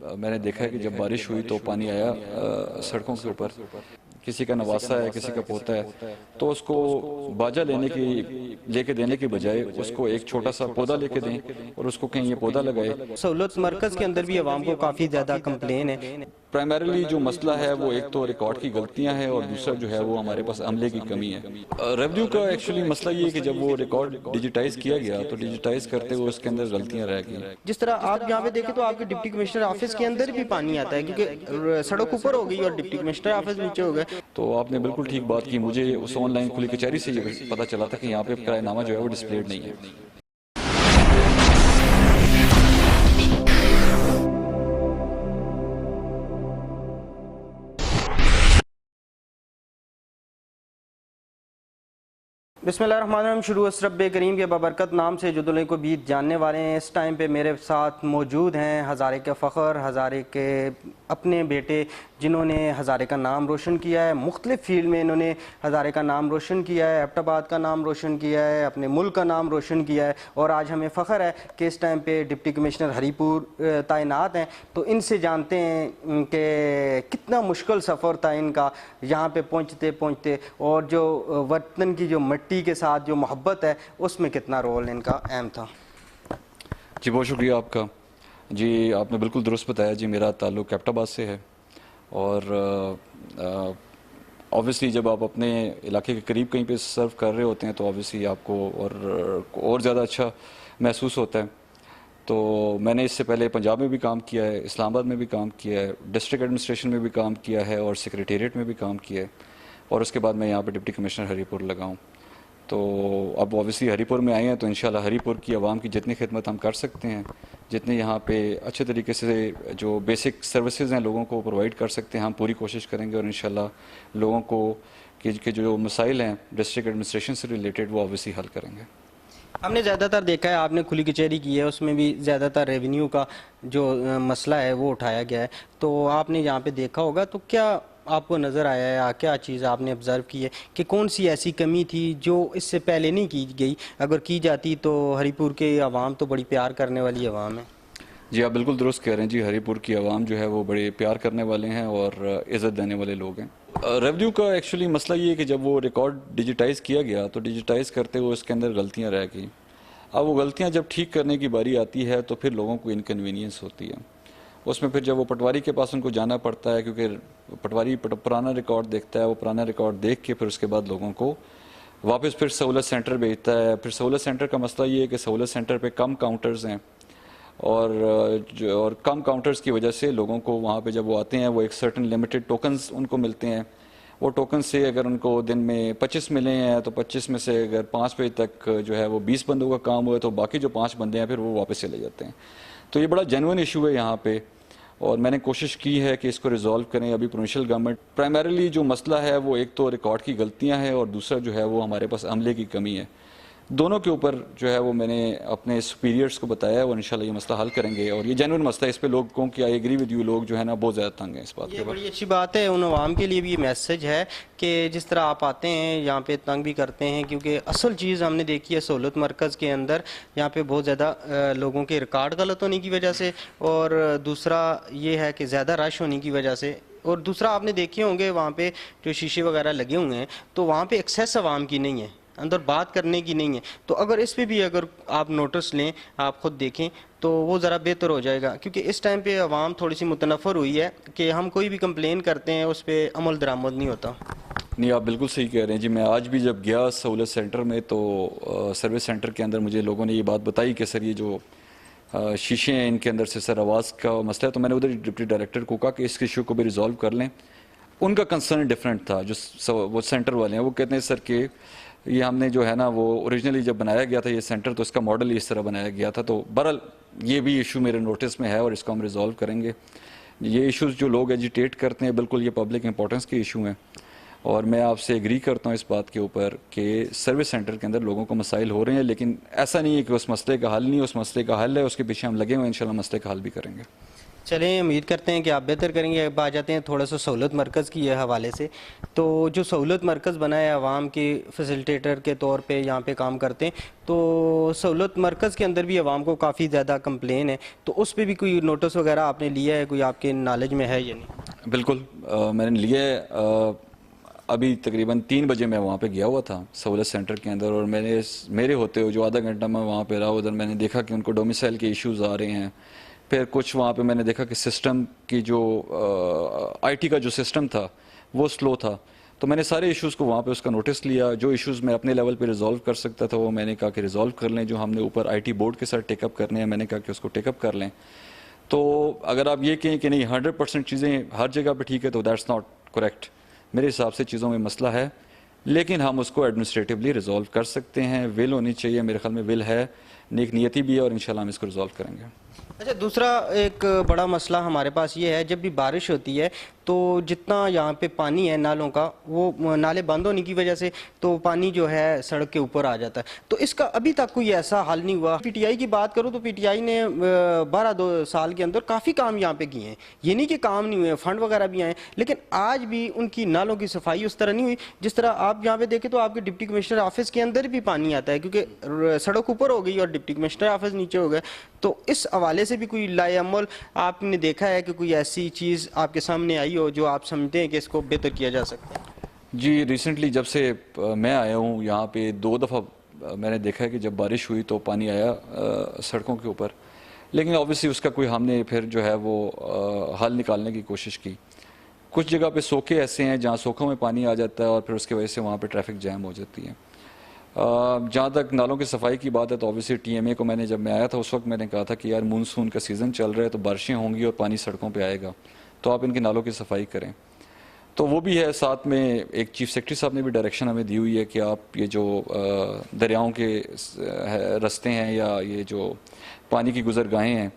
मैंने देखा है कि जब बारिश हुई तो पानी आया सड़कों के ऊपर। किसी का नवासा है, किसी का पोता है, तो उसको बाजा लेके देने की बजाय उसको एक छोटा सा पौधा लेके दें और उसको कहीं ये पौधा लगाए। सहूलत मरकज़ के अंदर भी आवाम को काफ़ी ज़्यादा कंप्लेन है। प्राइमरीली जो मसला है वो एक तो रिकॉर्ड की गलतियां हैं और दूसरा जो है वो हमारे पास अमले की कमी है। रेवेन्यू का एक्चुअली मसला ये है कि जब वो रिकॉर्ड डिजिटाइज किया गया तो डिजिटाइज करते हुए उसके अंदर गलतियां रह गई। जिस तरह आप यहाँ पे देखें तो आपके डिप्टी कमिश्नर ऑफिस के अंदर भी पानी आता है, क्योंकि सड़क ऊपर हो गई और डिप्टी कमिश्नर ऑफिस नीचे हो गए। तो आपने बिल्कुल ठीक बात की। मुझे उस ऑनलाइन खुली कचहरी से ये पता चला था कि यहाँ पे किराएनामा जो है वो डिस्प्लेड नहीं है। बिस्मिल्लाहिर्रहमानिर्रहीम। शुरू रब्बे करीम के बाबरकत नाम से जो दुनिया को बीत जानने वाले हैं। इस टाइम पे मेरे साथ मौजूद हैं हज़ारे के फ़ख्र, हज़ारे के अपने बेटे जिन्होंने हज़ारे का नाम रोशन किया है। मुख्तलिफ़ फील्ड में इन्होंने हज़ारे का नाम रोशन किया है, एबटाबाद का नाम रोशन किया है, अपने मुल्क का नाम रोशन किया है। और आज हमें फ़ख्र है कि इस टाइम पे डिप्टी कमिश्नर हरीपुर तैनात हैं। तो इनसे जानते हैं कि कितना मुश्किल सफ़र था इनका यहाँ पे पहुँचते पहुँचते, और जो वतन की जो मिट्टी के साथ जो मोहब्बत है उसमें कितना रोल इनका अहम था। जी बहुत शुक्रिया आपका। जी आपने बिल्कुल दुरुस्त बताया। जी मेरा ताल्लुक़ एबटाबाद से है और ऑब्वियसली जब आप अपने इलाके के करीब कहीं पे सर्व कर रहे होते हैं तो ऑब्वियसली आपको और ज़्यादा अच्छा महसूस होता है। तो मैंने इससे पहले पंजाब में भी काम किया है, इस्लामाबाद में भी काम किया है, डिस्ट्रिक्ट एडमिनिस्ट्रेशन में भी काम किया है और सेक्रेटेरिएट में भी काम किया है, और उसके बाद मैं यहाँ पे डिप्टी कमिश्नर हरीपुर लगा हूँ। तो अब ऑब्वियसली हरीपुर में आए हैं तो इंशाल्लाह हरीपुर की आवाम की जितनी खिदमत हम कर सकते हैं, जितने यहाँ पे अच्छे तरीके से जो बेसिक सर्विसेज हैं लोगों को प्रोवाइड कर सकते हैं, हम पूरी कोशिश करेंगे और इंशाल्लाह लोगों को के जो मसाइल हैं डिस्ट्रिक्ट एडमिनिस्ट्रेशन से रिलेटेड वो ऑब्वियसली हल करेंगे। हमने ज़्यादातर देखा है, आपने खुली कचहरी की है, उसमें भी ज़्यादातर रेवेन्यू का जो मसला है वो उठाया गया है। तो आपने यहाँ पे देखा होगा, तो क्या आपको नज़र आया है या क्या चीज़ आपने ऑब्ज़र्व की है कि कौन सी ऐसी कमी थी जो इससे पहले नहीं की गई? अगर की जाती तो हरीपुर के आवाम तो बड़ी प्यार करने वाली आवाम है। जी आप बिल्कुल दुरुस्त कह रहे हैं। जी हरीपुर की आवाम जो है वो बड़े प्यार करने वाले हैं और इज़्ज़त देने वाले लोग हैं। रेवेन्यू का एक्चुअली मसला ये है कि जब वो रिकॉर्ड डिजिटाइज़ किया गया तो डिजिटाइज़ करते हुए उसके अंदर गलतियाँ रह गई। अब वो गलतियाँ जब ठीक करने की बारी आती है तो फिर लोगों को इनकन्वीनियंस होती है। उसमें फिर जब वो पटवारी के पास उनको जाना पड़ता है, क्योंकि पटवारी पुराना रिकॉर्ड देखता है, वो पुराना रिकॉर्ड देख के फिर उसके बाद लोगों को वापस फिर सहूलत सेंटर भेजता है। फिर सहूलत सेंटर का मसला ये है कि सहूलत सेंटर पे कम काउंटर्स हैं और कम काउंटर्स की वजह से लोगों को वहाँ पे जब वो आते हैं वो एक सर्टन लिमिटेड टोकन्स उनको मिलते हैं। वो टोकन से अगर उनको दिन में 25 मिले हैं तो 25 में से अगर 5 बजे तक जो है वो 20 बंदों का काम हुआ तो बाकी जो 5 बंदे हैं फिर वो वापस चले जाते हैं। तो ये बड़ा जेन्युइन इशू है यहाँ पे और मैंने कोशिश की है कि इसको रिजॉल्व करें। अभी प्रोविंशियल गवर्नमेंट प्राइमरीली जो मसला है वो एक तो रिकॉर्ड की गलतियाँ हैं और दूसरा जो है वो हमारे पास अमले की कमी है। दोनों के ऊपर जो है वो मैंने अपने सुपीरियर्स को बताया और इंशाल्लाह ये मसला हल करेंगे और ये जेन्युइन मसला है। इस पे लोगों की आई एग्री विद यू, लोग जो है ना बहुत ज़्यादा तंग हैं इस बात के ऊपर। बड़ी अच्छी बात है। उन आवाम के लिए भी ये मैसेज है कि जिस तरह आप आते हैं यहाँ पे तंग भी करते हैं, क्योंकि असल चीज़ हमने देखी है सहूलत मरकज़ के अंदर यहाँ पे बहुत ज़्यादा लोगों के रिकॉर्ड गलत होने की वजह से, और दूसरा ये है कि ज़्यादा रश होने की वजह से, और दूसरा आपने देखे होंगे वहाँ पे जो शीशे वगैरह लगे हुए हैं तो वहाँ पे एक्सेस आवाम की नहीं है, अंदर बात करने की नहीं है। तो अगर इस पे भी अगर आप नोटिस लें, आप ख़ुद देखें तो वो ज़रा बेहतर हो जाएगा, क्योंकि इस टाइम पे आवाम थोड़ी सी मुतनफ़र हुई है कि हम कोई भी कंप्लेन करते हैं उस पर अमल दरामद नहीं होता। नहीं आप बिल्कुल सही कह रहे हैं। जी मैं आज भी जब गया सहूलत सेंटर में तो सर्विस सेंटर के अंदर मुझे लोगों ने ये बात बताई कि सर ये जो शीशे हैं इनके अंदर से सर आवाज़ का मसला है। तो मैंने उधर डिप्टी डायरेक्टर को कहा कि इस इशू को भी रिजॉल्व कर लें। उनका कंसर्न डिफरेंट था। जो वो सेंटर वाले हैं वो कहते हैं सर कि ये हमने जो है ना वो ओरिजिनली जब बनाया गया था ये सेंटर तो इसका मॉडल ही इस तरह बनाया गया था। तो बहरहाल ये भी इशू मेरे नोटिस में है और इसको हम रिजॉल्व करेंगे। ये इश्यूज जो लोग एजिटेट करते हैं बिल्कुल ये पब्लिक इंपॉर्टेंस के इशू हैं और मैं आपसे एग्री करता हूँ इस बात के ऊपर कि सर्विस सेंटर के अंदर लोगों को मसाइल हो रहे हैं, लेकिन ऐसा नहीं है कि उस मसले का हल नहीं, उस मसले का हल है, उसके पीछे हम लगे हुए हैं, इंशाल्लाह मसले का हल भी करेंगे। चलें, उम्मीद करते हैं कि आप बेहतर करेंगे। अब आ जाते हैं थोड़ा सा सहूलत मरकज़ की हवाले से। तो जो सहूलत मरकज़ बना है आवाम की फैसिलिटेटर के तौर पे यहाँ पे काम करते हैं, तो सहूलत मरकज़ के अंदर भी आवाम को काफ़ी ज़्यादा कंप्लेन है, तो उस पर भी कोई नोटिस वगैरह आपने लिया है, कोई आपके नॉलेज में है या नहीं? बिल्कुल मैंने लिए अभी तकरीबन 3 बजे मैं वहाँ पे गया हुआ था सहूलत सेंटर के अंदर, और मेरे होते हुए जो आधा घंटा मैं वहाँ पे रहा, उधर मैंने देखा कि उनको डोमिसाइल के इश्यूज़ आ रहे हैं। फिर कुछ वहाँ पे मैंने देखा कि सिस्टम की जो आईटी का जो सिस्टम था वो स्लो था। तो मैंने सारे इश्यूज़ को वहाँ पे उसका नोटिस लिया। जो इश्यूज़ मैं अपने लेवल पे रिजॉल्व कर सकता था वो मैंने कहा कि रिजॉल्व कर लें। जो हमने ऊपर आईटी बोर्ड के साथ टेकअप करने हैं, मैंने कहा कि उसको टेकअप कर लें। तो अगर आप ये कहें कि नहीं 100% चीज़ें हर जगह पे ठीक है, तो दैट्स नॉट करेक्ट। मेरे हिसाब से चीज़ों में मसला है, लेकिन हम उसको एडमिनिस्ट्रेटिवली रिजॉल्व कर सकते हैं। विल होनी चाहिए, मेरे ख्याल में विल है, नेक नियति भी है, और इंशाल्लाह हम इसको रिजॉल्व करेंगे। अच्छा, दूसरा एक बड़ा मसला हमारे पास ये है, जब भी बारिश होती है तो जितना यहाँ पे पानी है नालों का, वो नाले बंद होने की वजह से तो पानी जो है सड़क के ऊपर आ जाता है। तो इसका अभी तक कोई ऐसा हल नहीं हुआ। पीटीआई की बात करूँ तो पीटीआई ने 12 साल के अंदर काफ़ी काम यहाँ पे किए हैं, ये नहीं कि काम नहीं हुए, फंड वगैरह भी आए, लेकिन आज भी उनकी नालों की सफाई उस तरह नहीं हुई। जिस तरह आप यहाँ पे देखें तो आपके डिप्टी कमिश्नर ऑफिस के अंदर भी पानी आता है, क्योंकि सड़क ऊपर हो गई और डिप्टी कमिश्नर ऑफिस नीचे हो गए। तो इस हवाले से भी कोई लाएअमल आपने देखा है कि कोई ऐसी चीज़ आपके सामने आई हो जो आप समझते हैं कि इसको बेहतर किया जा सकता है? जी, रिसेंटली जब से मैं आया हूँ यहाँ पे 2 दफ़ा मैंने देखा है कि जब बारिश हुई तो पानी आया सड़कों के ऊपर, लेकिन ऑब्वियसली उसका कोई हमने फिर जो है वो हल निकालने की कोशिश की। कुछ जगह पे सोखे ऐसे हैं जहाँ सोखों में पानी आ जाता है और फिर उसकी वजह से वहाँ पे ट्रैफिक जैम हो जाती है। जहाँ तक नालों की सफाई की बात है तो ऑब्वियसली टीएमए को मैंने जब मैं आया था उस वक्त मैंने कहा था कि यार मानसून का सीज़न चल रहा है, तो बारिशें होंगी और पानी सड़कों पे आएगा, तो आप इनके नालों की सफाई करें। तो वो भी है, साथ में एक चीफ सेक्रेटरी साहब ने भी डायरेक्शन हमें दी हुई है कि आप ये जो दरियाओं के रास्ते हैं या ये जो पानी की गुजरगाहें हैं,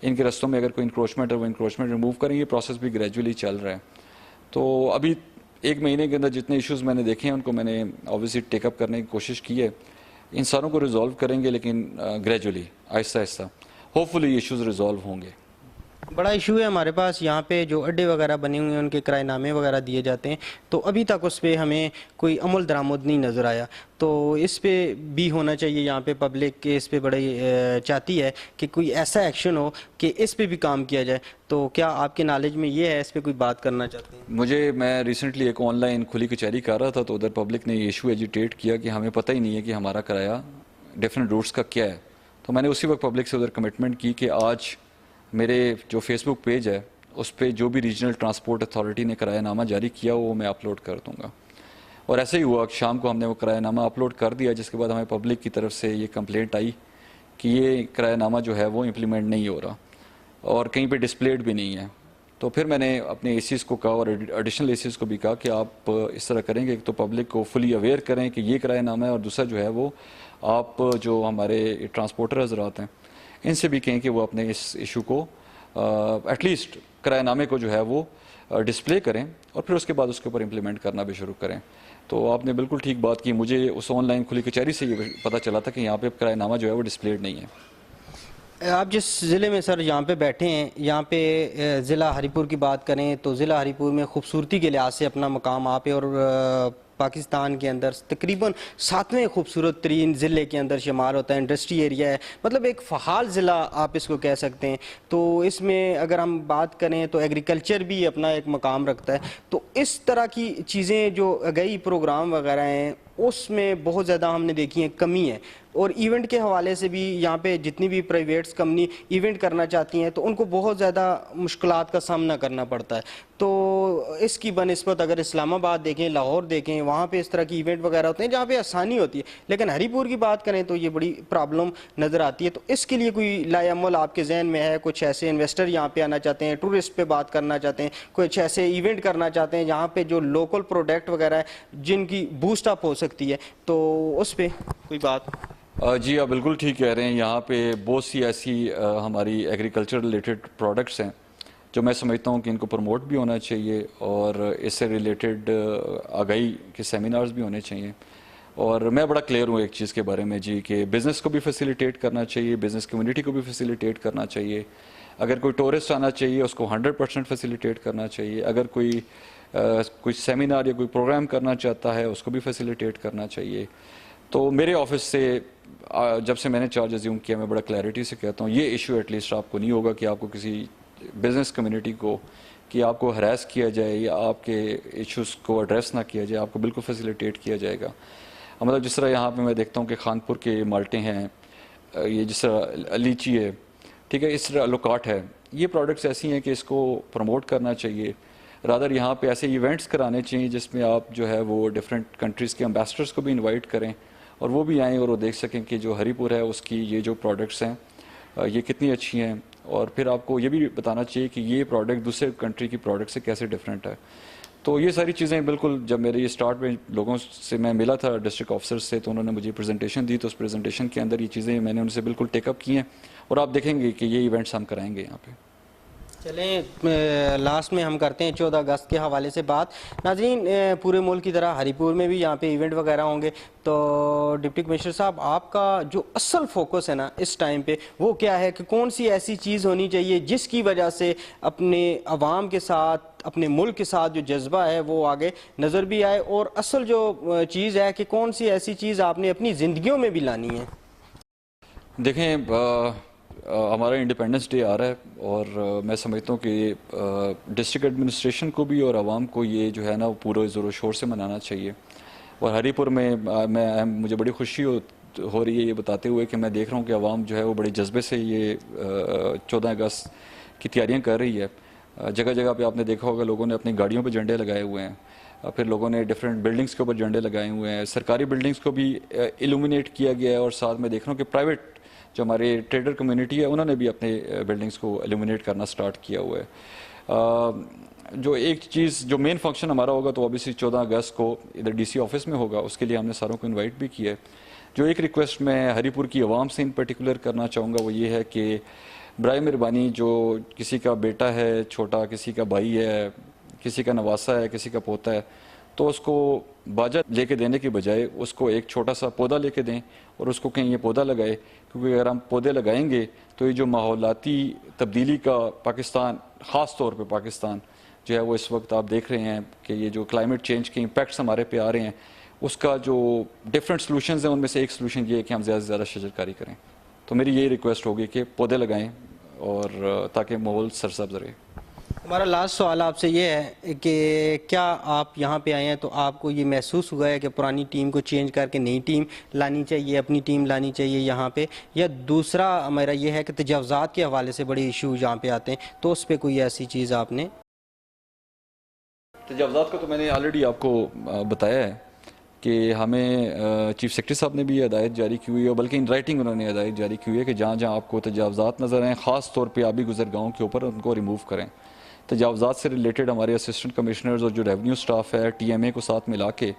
इनके रस्तों में अगर कोई इंक्रोचमेंट है वो इंक्रोचमेंट रिमूव करें। ये प्रोसेस भी ग्रेजुअली चल रहा है। तो अभी 1 महीने के अंदर जितने इश्यूज़ मैंने देखे हैं उनको मैंने ऑब्वियसली टेकअप करने की कोशिश की है। इन सारों को रिजॉल्व करेंगे, लेकिन ग्रेजुअली, आहिस्ता आहिस्ता, होपफुली ये इश्यूज़ रिजॉल्व होंगे। बड़ा इशू है हमारे पास यहाँ पे, जो अड्डे वगैरह बने हुए हैं उनके किराएनामे वगैरह दिए जाते हैं, तो अभी तक उस पर हमें कोई अमल दरामद नहीं नज़र आया। तो इस पे भी होना चाहिए, यहाँ पे पब्लिक के इस पे बड़ी चाहती है कि कोई ऐसा एक्शन हो कि इस पे भी काम किया जाए। तो क्या आपके नॉलेज में ये है, इस पे कोई बात करना चाहते हैं? मैं रिसेंटली एक ऑनलाइन खुली कचहरी कर रहा था, तो उधर पब्लिक ने ये इशू एजिटेट किया कि हमें पता ही नहीं है कि हमारा किराया डिफरेंट रूट्स का क्या है। तो मैंने उसी वक्त पब्लिक से उधर कमिटमेंट की कि आज मेरे जो फेसबुक पेज है उस पर जो भी रीजनल ट्रांसपोर्ट अथॉरिटी ने किरायानामा जारी किया वो मैं अपलोड कर दूंगा। और ऐसे ही हुआ, शाम को हमने वो किरायानामा अपलोड कर दिया, जिसके बाद हमें पब्लिक की तरफ से ये कंप्लेंट आई कि ये किरायानामा जो है वो इम्प्लीमेंट नहीं हो रहा और कहीं पे डिस्प्लेड भी नहीं है। तो फिर मैंने अपने एसीज़ को कहा और एडिशनल एसीज़ को भी कहा कि आप इस तरह करेंगे तो पब्लिक को फुली अवेयर करें कि ये किरायानामा है, और दूसरा जो है वो आप जो हमारे ट्रांसपोर्टर हजरात हैं इनसे भी कहें कि वो अपने इस इशू को एटलीस्ट किरायानामे को जो है वो डिस्प्ले करें और फिर उसके बाद उसके ऊपर इम्प्लीमेंट करना भी शुरू करें। तो आपने बिल्कुल ठीक बात की। मुझे उस ऑनलाइन खुली कचहरी से ये पता चला था कि यहाँ पे किरायानामा जो है वो डिस्प्लेड नहीं है। आप जिस ज़िले में सर यहाँ पे बैठे हैं, यहाँ पे ज़िला हरीपुर की बात करें तो ज़िला हरीपुर में खूबसूरती के लिहाज से अपना मकाम आप है, और पाकिस्तान के अंदर तकरीबन 7वें खूबसूरत तरीन ज़िले के अंदर शुमार होता है। इंडस्ट्री एरिया है, मतलब एक फ़हाल ज़िला आप इसको कह सकते हैं। तो इसमें अगर हम बात करें तो एग्रीकल्चर भी अपना एक मकाम रखता है। तो इस तरह की चीज़ें जो गई प्रोग्राम वगैरह हैं उसमें बहुत ज़्यादा हमने देखी है कमी है। और इवेंट के हवाले से भी यहाँ पे जितनी भी प्राइवेट्स कंपनी इवेंट करना चाहती हैं तो उनको बहुत ज़्यादा मुश्किलात का सामना करना पड़ता है। तो इसकी बनिस्बत अगर इस्लामाबाद देखें, लाहौर देखें, वहाँ पे इस तरह की इवेंट वगैरह होते हैं जहाँ पे आसानी होती है, लेकिन हरीपुर की बात करें तो ये बड़ी प्रॉब्लम नज़र आती है। तो इसके लिए कोई लाएअमल आपके जहन में है? कुछ ऐसे इन्वेस्टर यहाँ पे आना चाहते हैं, टूरिस्ट पे बात करना चाहते हैं, कुछ ऐसे इवेंट करना चाहते हैं जहाँ पे जो लोकल प्रोडक्ट वगैरह है जिनकी बूस्ट अप हो सकती है, तो उस पर कोई बात? जी आप बिल्कुल ठीक कह रहे हैं। यहाँ पे बहुत सी ऐसी हमारी एग्रीकल्चर रिलेटेड प्रोडक्ट्स हैं जो मैं समझता हूँ कि इनको प्रमोट भी होना चाहिए और इससे रिलेटेड आगाही के सेमिनार्स भी होने चाहिए। और मैं बड़ा क्लियर हूँ एक चीज़ के बारे में जी, कि बिज़नेस को भी फैसिलिटेट करना चाहिए, बिज़नेस कम्युनिटी को भी फैसिलिटेट करना चाहिए। अगर कोई टूरिस्ट आना चाहिए उसको 100% फैसिलिटेट करना चाहिए। अगर कोई सेमिनार या कोई प्रोग्राम करना चाहता है उसको भी फैसिलिटेट करना चाहिए। तो मेरे ऑफिस से जब से मैंने चार्ज अज्यूम किया, मैं बड़ा क्लैरिटी से कहता हूँ ये इशू एटलीस्ट आपको नहीं होगा कि आपको किसी बिजनेस कम्युनिटी को कि आपको हरास किया जाए या आपके इश्यूज़ को एड्रेस ना किया जाए, आपको बिल्कुल फैसिलिटेट किया जाएगा। मतलब जिस तरह यहाँ पे मैं देखता हूँ कि खानपुर के माल्टे हैं, ये जिस तरह लीची है, ठीक है, इस तरह लोकाट है, ये प्रोडक्ट्स ऐसी हैं कि इसको प्रमोट करना चाहिए। रादर यहाँ पे ऐसे इवेंट्स कराने चाहिए जिसमें आप जो है वो डिफरेंट कंट्रीज़ के एम्बेसडर्स को भी इनवाइट करें और वो भी आएँ और वो देख सकें कि जो हरीपुर है उसकी ये जो प्रोडक्ट्स हैं ये कितनी अच्छी हैं। और फिर आपको ये भी बताना चाहिए कि ये प्रोडक्ट दूसरे कंट्री की प्रोडक्ट से कैसे डिफरेंट है। तो ये सारी चीज़ें बिल्कुल, जब मेरे ये स्टार्ट में लोगों से मैं मिला था डिस्ट्रिक्ट ऑफिसर से, तो उन्होंने मुझे प्रेजेंटेशन दी, तो उस प्रेजेंटेशन के अंदर ये चीज़ें मैंने उनसे बिल्कुल टेकअप की हैं और आप देखेंगे कि ये इवेंट्स हम कराएंगे यहाँ पे। चलें लास्ट में हम करते हैं 14 अगस्त के हवाले से बात। नाज़रीन, पूरे मुल्क की तरह हरीपुर में भी यहाँ पे इवेंट वगैरह होंगे, तो डिप्टी कमिश्नर साहब आपका जो असल फोकस है ना इस टाइम पे वो क्या है कि कौन सी ऐसी चीज़ होनी चाहिए जिसकी वजह से अपने अवाम के साथ, अपने मुल्क के साथ जो जज्बा है वो आगे नज़र भी आए, और असल जो चीज़ है कि कौन सी ऐसी चीज़ आपने अपनी ज़िंदगियों में भी लानी है? देखें, हमारा इंडिपेंडेंस डे आ रहा है और मैं समझता हूँ कि डिस्ट्रिक्ट एडमिनिस्ट्रेशन को भी और आवाम को ये जो है ना वो पूरे ज़ोर शोर से मनाना चाहिए। और हरीपुर में मुझे बड़ी खुशी हो रही है ये बताते हुए कि मैं देख रहा हूँ कि आवाम जो है वो बड़े जज्बे से ये 14 अगस्त की तैयारियाँ कर रही है। जगह जगह पे आपने देखा होगा लोगों ने अपनी गाड़ियों पर झंडे लगाए हुए हैं, फिर लोगों ने डिफरेंट बिल्डिंग्स के ऊपर झंडे लगाए हुए हैं, सरकारी बिल्डिंग्स को भी इल्यूमिनेट किया गया है और साथ में देख रहा हूँ कि प्राइवेट जो हमारे ट्रेडर कम्युनिटी है उन्होंने भी अपने बिल्डिंग्स को एल्यूमिनेट करना स्टार्ट किया हुआ है। जो एक चीज़ जो मेन फंक्शन हमारा होगा तो ऑब्वियसली 14 अगस्त को इधर डीसी ऑफिस में होगा, उसके लिए हमने सारों को इनवाइट भी किया है। जो एक रिक्वेस्ट मैं हरीपुर की आवाम से इन पर्टिकुलर करना चाहूँगा वो ये है कि बराए मेहरबानी, जो किसी का बेटा है छोटा, किसी का भाई है, किसी का नवासा है, किसी का पोता है, तो उसको बाजा लेके देने की बजाय उसको एक छोटा सा पौधा लेके दें और उसको कहीं ये पौधा लगाए। क्योंकि अगर हम पौधे लगाएंगे तो ये जो माहौलाती तब्दीली का पाकिस्तान, ख़ास तौर पे पाकिस्तान जो है वो इस वक्त आप देख रहे हैं कि ये जो क्लाइमेट चेंज के इम्पैक्ट्स हमारे पे आ रहे हैं, उसका जो डिफरेंट सॉल्यूशंस हैं उनमें से एक सॉल्यूशन ये है कि हम ज़्यादा से ज़्यादा शजरकारी करें। तो मेरी यही रिक्वेस्ट होगी कि पौधे लगाएं और ताकि माहौल सरसब्ज रहे। हमारा लास्ट सवाल आपसे ये है कि क्या आप यहाँ पे आए हैं तो आपको ये महसूस हुआ है कि पुरानी टीम को चेंज करके नई टीम लानी चाहिए, अपनी टीम लानी चाहिए यहाँ पे, या दूसरा हमारा ये है कि तजावज़ात के हवाले से बड़े इशू यहाँ पे आते हैं, तो उस पर कोई ऐसी चीज़ आपने? तजावज़ात को तो मैंने ऑलरेडी आपको बताया है कि हमें चीफ सेक्रेटरी साहब ने भी हदायत जारी की हुई है, बल्कि इन राइटिंग उन्होंने हदायत जारी की हुई है कि जहाँ जहाँ आपको तजावज़ात नज़र आएँ, ख़ास तौर पे आबी गुज़रगाहों के ऊपर उनको रिमूव करें। तजावज़ात से रिलेटेड हमारे असिस्टेंट कमिश्नर्स और जो रेवेन्यू स्टाफ है, TMA को साथ मिला के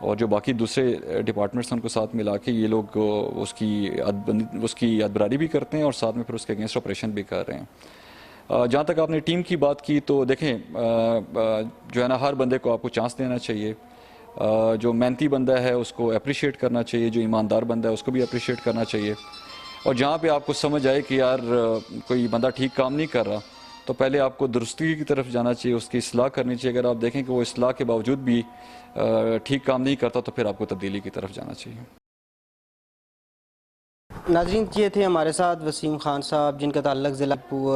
और जो बाकी दूसरे डिपार्टमेंट्स हैं उनको साथ मिला के ये लोग उसकी अदबरारी भी करते हैं और साथ में फिर उसके अगेंस्ट ऑपरेशन भी कर रहे हैं। जहाँ तक आपने टीम की बात की तो देखें, जो है ना हर बंदे को आपको चांस देना चाहिए। जो मेहनती बंदा है उसको अप्रिशिएट करना चाहिए, जो ईमानदार बंदा है उसको भी अप्रिशिएट करना चाहिए। और जहाँ पे आपको समझ आए कि यार कोई बंदा ठीक काम नहीं कर रहा तो पहले आपको दुरुस्ती की तरफ जाना चाहिए, उसकी इस्लाह करनी चाहिए। अगर आप देखें कि वो इस्लाह के बावजूद भी ठीक काम नहीं करता तो फिर आपको तब्दीली की तरफ जाना चाहिए। नाज़रीन, ये थे हमारे साथ वसीम खान साहब जिनका ताल्लुक़ ज़िला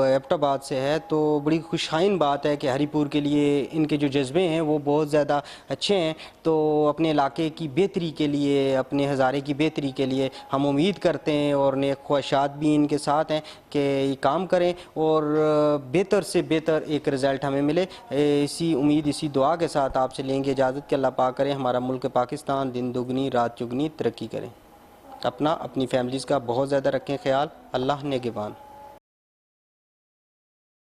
एबटाबाद से है। तो बड़ी खुशहाइन बात है कि हरीपुर के लिए इनके जो जज्बे हैं वो बहुत ज़्यादा अच्छे हैं। तो अपने इलाके की बेहतरी के लिए, अपने हज़ारे की बेहतरी के लिए हम उम्मीद करते हैं और नेक ख्वाहिशात भी इनके साथ हैं कि ये काम करें और बेहतर से बेहतर एक रिज़ल्ट हमें मिले। इसी उम्मीद, इसी दुआ के साथ आपसे लेंगे इजाज़त कि अल्लाह पाक करें हमारा मुल्क पाकिस्तान दिन दुगनी रात चुगनी तरक्की करें। अपनी फैमिलीज़ का बहुत ज़्यादा रखें ख्याल। अल्लाह नेगेबान।